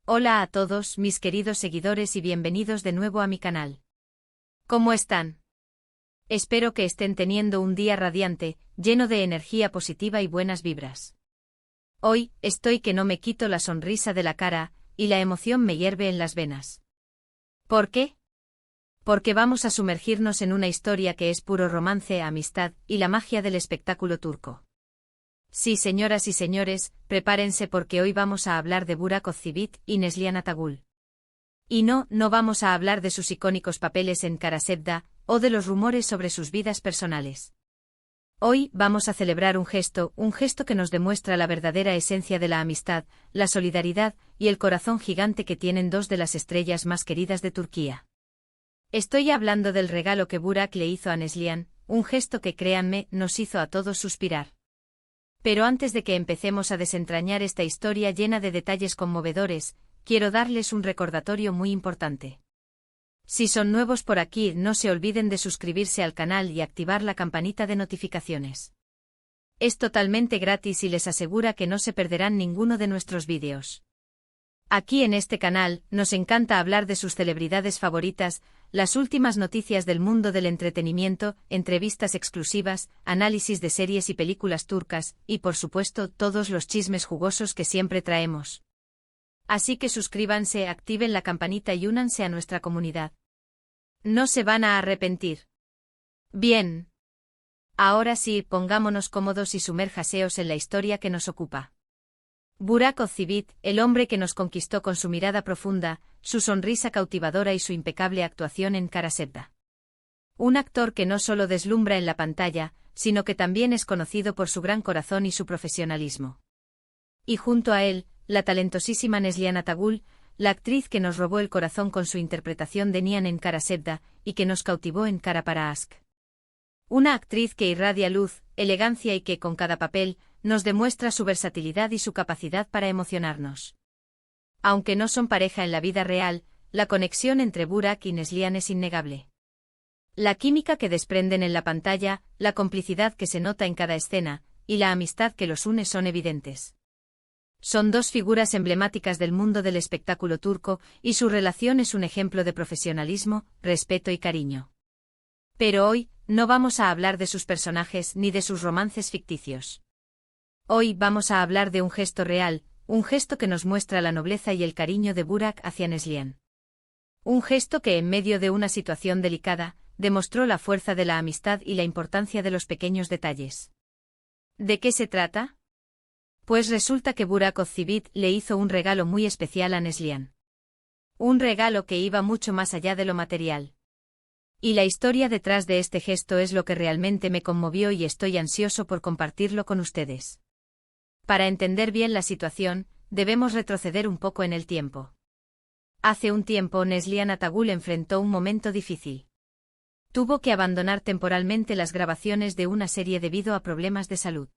Hola a todos mis queridos seguidores y bienvenidos de nuevo a mi canal. ¿Cómo están? Espero que estén teniendo un día radiante, lleno de energía positiva y buenas vibras. Hoy, estoy que no me quito la sonrisa de la cara, y la emoción me hierve en las venas. ¿Por qué? Porque vamos a sumergirnos en una historia que es puro romance, amistad y la magia del espectáculo turco. Sí, señoras y señores, prepárense porque hoy vamos a hablar de Burak Özçivit y Neslihan Atagül. Y no vamos a hablar de sus icónicos papeles en Karasevda, o de los rumores sobre sus vidas personales. Hoy vamos a celebrar un gesto que nos demuestra la verdadera esencia de la amistad, la solidaridad y el corazón gigante que tienen dos de las estrellas más queridas de Turquía. Estoy hablando del regalo que Burak le hizo a Neslihan, un gesto que, créanme, nos hizo a todos suspirar. Pero antes de que empecemos a desentrañar esta historia llena de detalles conmovedores, quiero darles un recordatorio muy importante. Si son nuevos por aquí, no se olviden de suscribirse al canal y activar la campanita de notificaciones. Es totalmente gratis y les asegura que no se perderán ninguno de nuestros vídeos. Aquí en este canal, nos encanta hablar de sus celebridades favoritas, las últimas noticias del mundo del entretenimiento, entrevistas exclusivas, análisis de series y películas turcas, y por supuesto todos los chismes jugosos que siempre traemos. Así que suscríbanse, activen la campanita y únanse a nuestra comunidad. No se van a arrepentir. Bien. Ahora sí, pongámonos cómodos y sumérjaseos en la historia que nos ocupa. Burak Özçivit, el hombre que nos conquistó con su mirada profunda, su sonrisa cautivadora y su impecable actuación en Karasevda. Un actor que no solo deslumbra en la pantalla, sino que también es conocido por su gran corazón y su profesionalismo. Y junto a él, la talentosísima Neslihan Atagül, la actriz que nos robó el corazón con su interpretación de Nihan en Karasevda, y que nos cautivó en Kara para Aşk. Una actriz que irradia luz, elegancia y que, con cada papel, nos demuestra su versatilidad y su capacidad para emocionarnos. Aunque no son pareja en la vida real, la conexión entre Burak y Neslihan es innegable. La química que desprenden en la pantalla, la complicidad que se nota en cada escena, y la amistad que los une son evidentes. Son dos figuras emblemáticas del mundo del espectáculo turco, y su relación es un ejemplo de profesionalismo, respeto y cariño. Pero hoy, no vamos a hablar de sus personajes ni de sus romances ficticios. Hoy vamos a hablar de un gesto real, un gesto que nos muestra la nobleza y el cariño de Burak hacia Neslihan. Un gesto que, en medio de una situación delicada, demostró la fuerza de la amistad y la importancia de los pequeños detalles. ¿De qué se trata? Pues resulta que Burak Özçivit le hizo un regalo muy especial a Neslihan. Un regalo que iba mucho más allá de lo material. Y la historia detrás de este gesto es lo que realmente me conmovió y estoy ansioso por compartirlo con ustedes. Para entender bien la situación, debemos retroceder un poco en el tiempo. Hace un tiempo Neslihan Atagül enfrentó un momento difícil. Tuvo que abandonar temporalmente las grabaciones de una serie debido a problemas de salud.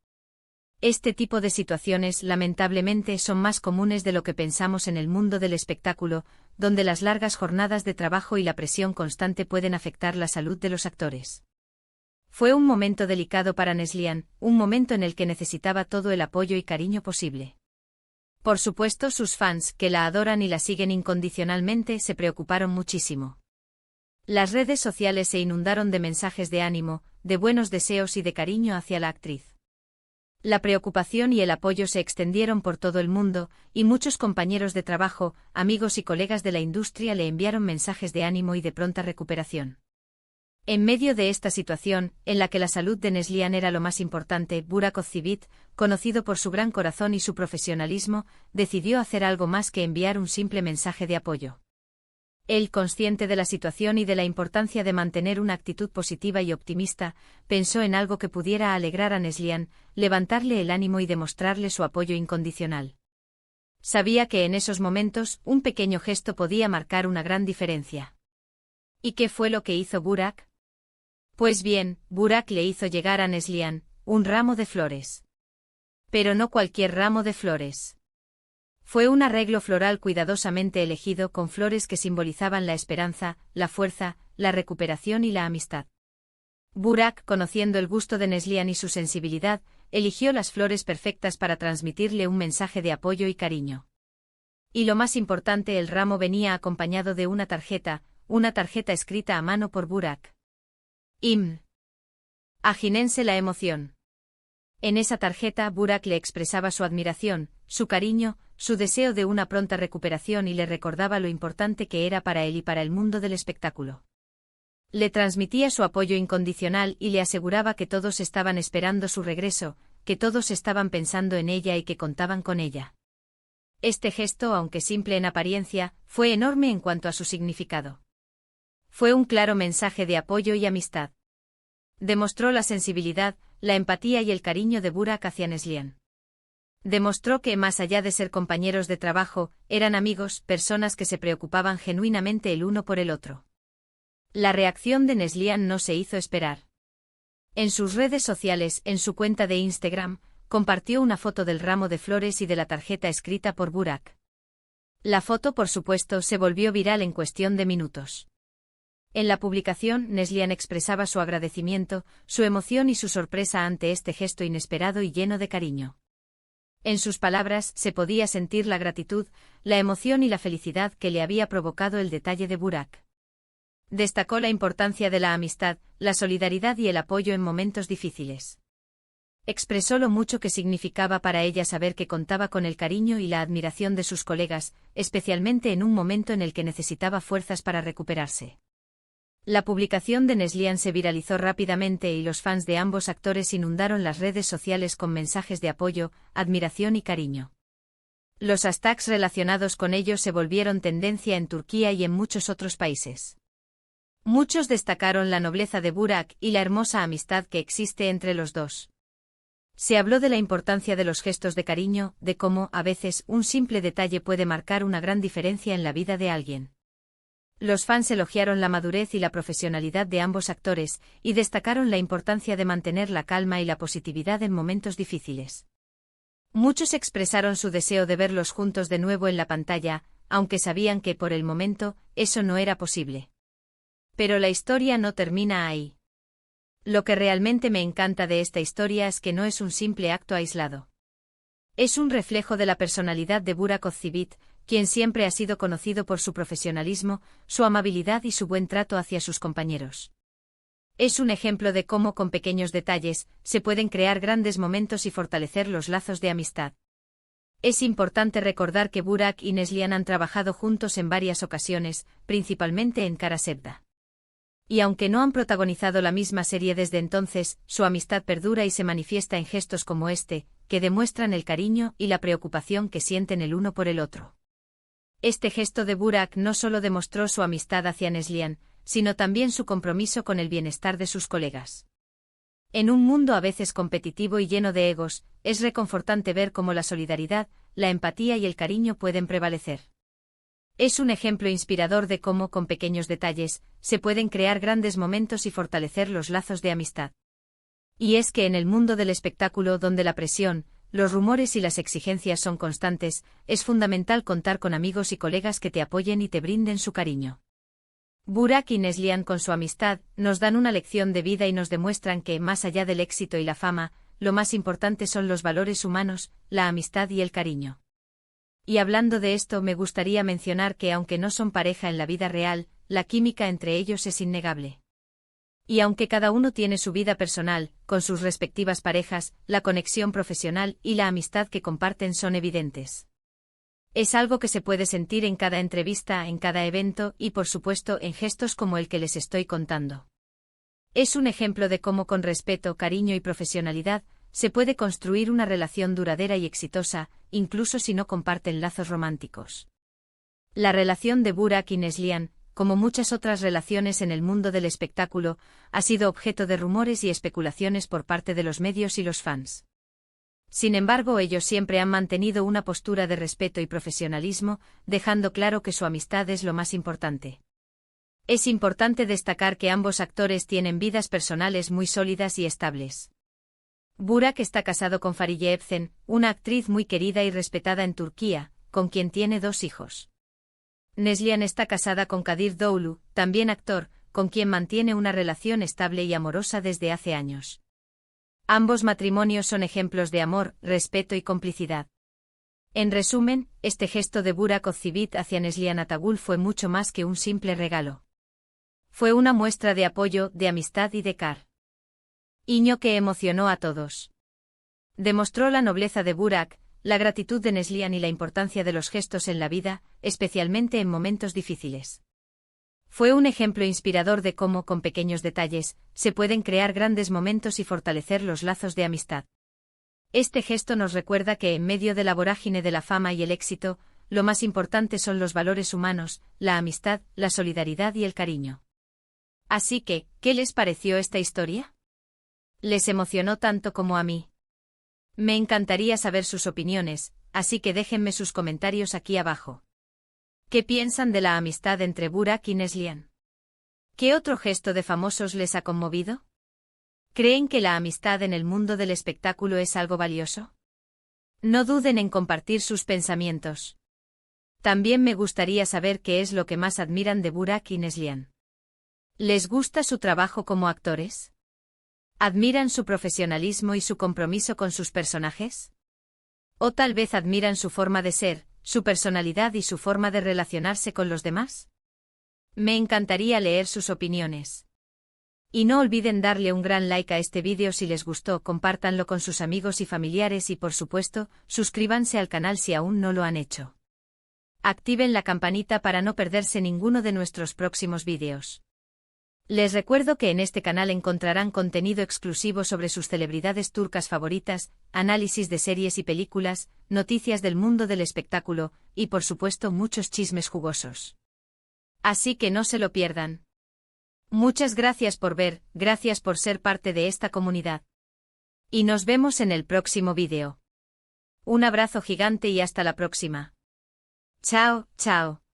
Este tipo de situaciones, lamentablemente, son más comunes de lo que pensamos en el mundo del espectáculo, donde las largas jornadas de trabajo y la presión constante pueden afectar la salud de los actores. Fue un momento delicado para Neslihan, un momento en el que necesitaba todo el apoyo y cariño posible. Por supuesto, sus fans, que la adoran y la siguen incondicionalmente, se preocuparon muchísimo. Las redes sociales se inundaron de mensajes de ánimo, de buenos deseos y de cariño hacia la actriz. La preocupación y el apoyo se extendieron por todo el mundo, y muchos compañeros de trabajo, amigos y colegas de la industria le enviaron mensajes de ánimo y de pronta recuperación. En medio de esta situación, en la que la salud de Neslihan era lo más importante, Burak Özçivit, conocido por su gran corazón y su profesionalismo, decidió hacer algo más que enviar un simple mensaje de apoyo. Él, consciente de la situación y de la importancia de mantener una actitud positiva y optimista, pensó en algo que pudiera alegrar a Neslihan, levantarle el ánimo y demostrarle su apoyo incondicional. Sabía que en esos momentos, un pequeño gesto podía marcar una gran diferencia. ¿Y qué fue lo que hizo Burak? Pues bien, Burak le hizo llegar a Neslihan un ramo de flores. Pero no cualquier ramo de flores. Fue un arreglo floral cuidadosamente elegido con flores que simbolizaban la esperanza, la fuerza, la recuperación y la amistad. Burak, conociendo el gusto de Neslihan y su sensibilidad, eligió las flores perfectas para transmitirle un mensaje de apoyo y cariño. Y lo más importante, el ramo venía acompañado de una tarjeta escrita a mano por Burak. Imagínense la emoción. En esa tarjeta Burak le expresaba su admiración, su cariño, su deseo de una pronta recuperación y le recordaba lo importante que era para él y para el mundo del espectáculo. Le transmitía su apoyo incondicional y le aseguraba que todos estaban esperando su regreso, que todos estaban pensando en ella y que contaban con ella. Este gesto, aunque simple en apariencia, fue enorme en cuanto a su significado. Fue un claro mensaje de apoyo y amistad. Demostró la sensibilidad, la empatía y el cariño de Burak hacia Neslihan. Demostró que, más allá de ser compañeros de trabajo, eran amigos, personas que se preocupaban genuinamente el uno por el otro. La reacción de Neslihan no se hizo esperar. En sus redes sociales, en su cuenta de Instagram, compartió una foto del ramo de flores y de la tarjeta escrita por Burak. La foto, por supuesto, se volvió viral en cuestión de minutos. En la publicación, Neslihan expresaba su agradecimiento, su emoción y su sorpresa ante este gesto inesperado y lleno de cariño. En sus palabras se podía sentir la gratitud, la emoción y la felicidad que le había provocado el detalle de Burak. Destacó la importancia de la amistad, la solidaridad y el apoyo en momentos difíciles. Expresó lo mucho que significaba para ella saber que contaba con el cariño y la admiración de sus colegas, especialmente en un momento en el que necesitaba fuerzas para recuperarse. La publicación de Neslihan se viralizó rápidamente y los fans de ambos actores inundaron las redes sociales con mensajes de apoyo, admiración y cariño. Los hashtags relacionados con ellos se volvieron tendencia en Turquía y en muchos otros países. Muchos destacaron la nobleza de Burak y la hermosa amistad que existe entre los dos. Se habló de la importancia de los gestos de cariño, de cómo, a veces, un simple detalle puede marcar una gran diferencia en la vida de alguien. Los fans elogiaron la madurez y la profesionalidad de ambos actores, y destacaron la importancia de mantener la calma y la positividad en momentos difíciles. Muchos expresaron su deseo de verlos juntos de nuevo en la pantalla, aunque sabían que, por el momento, eso no era posible. Pero la historia no termina ahí. Lo que realmente me encanta de esta historia es que no es un simple acto aislado. Es un reflejo de la personalidad de Burak Özçivit, quien siempre ha sido conocido por su profesionalismo, su amabilidad y su buen trato hacia sus compañeros. Es un ejemplo de cómo con pequeños detalles se pueden crear grandes momentos y fortalecer los lazos de amistad. Es importante recordar que Burak y Neslihan han trabajado juntos en varias ocasiones, principalmente en Kara Sevda. Y aunque no han protagonizado la misma serie desde entonces, su amistad perdura y se manifiesta en gestos como este, que demuestran el cariño y la preocupación que sienten el uno por el otro. Este gesto de Burak no solo demostró su amistad hacia Neslihan, sino también su compromiso con el bienestar de sus colegas. En un mundo a veces competitivo y lleno de egos, es reconfortante ver cómo la solidaridad, la empatía y el cariño pueden prevalecer. Es un ejemplo inspirador de cómo, con pequeños detalles, se pueden crear grandes momentos y fortalecer los lazos de amistad. Y es que en el mundo del espectáculo, donde la presión, los rumores y las exigencias son constantes, es fundamental contar con amigos y colegas que te apoyen y te brinden su cariño. Burak y Neslihan, con su amistad, nos dan una lección de vida y nos demuestran que, más allá del éxito y la fama, lo más importante son los valores humanos, la amistad y el cariño. Y hablando de esto, me gustaría mencionar que aunque no son pareja en la vida real, la química entre ellos es innegable. Y aunque cada uno tiene su vida personal, con sus respectivas parejas, la conexión profesional y la amistad que comparten son evidentes. Es algo que se puede sentir en cada entrevista, en cada evento y, por supuesto, en gestos como el que les estoy contando. Es un ejemplo de cómo, con respeto, cariño y profesionalidad, se puede construir una relación duradera y exitosa, incluso si no comparten lazos románticos. La relación de Burak y Neslihan, como muchas otras relaciones en el mundo del espectáculo, ha sido objeto de rumores y especulaciones por parte de los medios y los fans. Sin embargo, ellos siempre han mantenido una postura de respeto y profesionalismo, dejando claro que su amistad es lo más importante. Es importante destacar que ambos actores tienen vidas personales muy sólidas y estables. Burak está casado con Fariye Evcen, una actriz muy querida y respetada en Turquía, con quien tiene 2 hijos. Neslihan está casada con Kadir Doğulu, también actor, con quien mantiene una relación estable y amorosa desde hace años. Ambos matrimonios son ejemplos de amor, respeto y complicidad. En resumen, este gesto de Burak Ozcivit hacia Neslihan Atagul fue mucho más que un simple regalo. Fue una muestra de apoyo, de amistad y de cariño que emocionó a todos. Demostró la nobleza de Burak, la gratitud de Neslihan y la importancia de los gestos en la vida, especialmente en momentos difíciles. Fue un ejemplo inspirador de cómo, con pequeños detalles, se pueden crear grandes momentos y fortalecer los lazos de amistad. Este gesto nos recuerda que en medio de la vorágine de la fama y el éxito, lo más importante son los valores humanos, la amistad, la solidaridad y el cariño. Así que, ¿qué les pareció esta historia? ¿Les emocionó tanto como a mí? Me encantaría saber sus opiniones, así que déjenme sus comentarios aquí abajo. ¿Qué piensan de la amistad entre Burak y Neslihan? ¿Qué otro gesto de famosos les ha conmovido? ¿Creen que la amistad en el mundo del espectáculo es algo valioso? No duden en compartir sus pensamientos. También me gustaría saber qué es lo que más admiran de Burak y Neslihan. ¿Les gusta su trabajo como actores? ¿Admiran su profesionalismo y su compromiso con sus personajes? ¿O tal vez admiran su forma de ser, su personalidad y su forma de relacionarse con los demás? Me encantaría leer sus opiniones. Y no olviden darle un gran like a este vídeo si les gustó, compártanlo con sus amigos y familiares y por supuesto, suscríbanse al canal si aún no lo han hecho. Activen la campanita para no perderse ninguno de nuestros próximos vídeos. Les recuerdo que en este canal encontrarán contenido exclusivo sobre sus celebridades turcas favoritas, análisis de series y películas, noticias del mundo del espectáculo, y por supuesto muchos chismes jugosos. Así que no se lo pierdan. Muchas gracias por ver, gracias por ser parte de esta comunidad. Y nos vemos en el próximo vídeo. Un abrazo gigante y hasta la próxima. Chao, chao.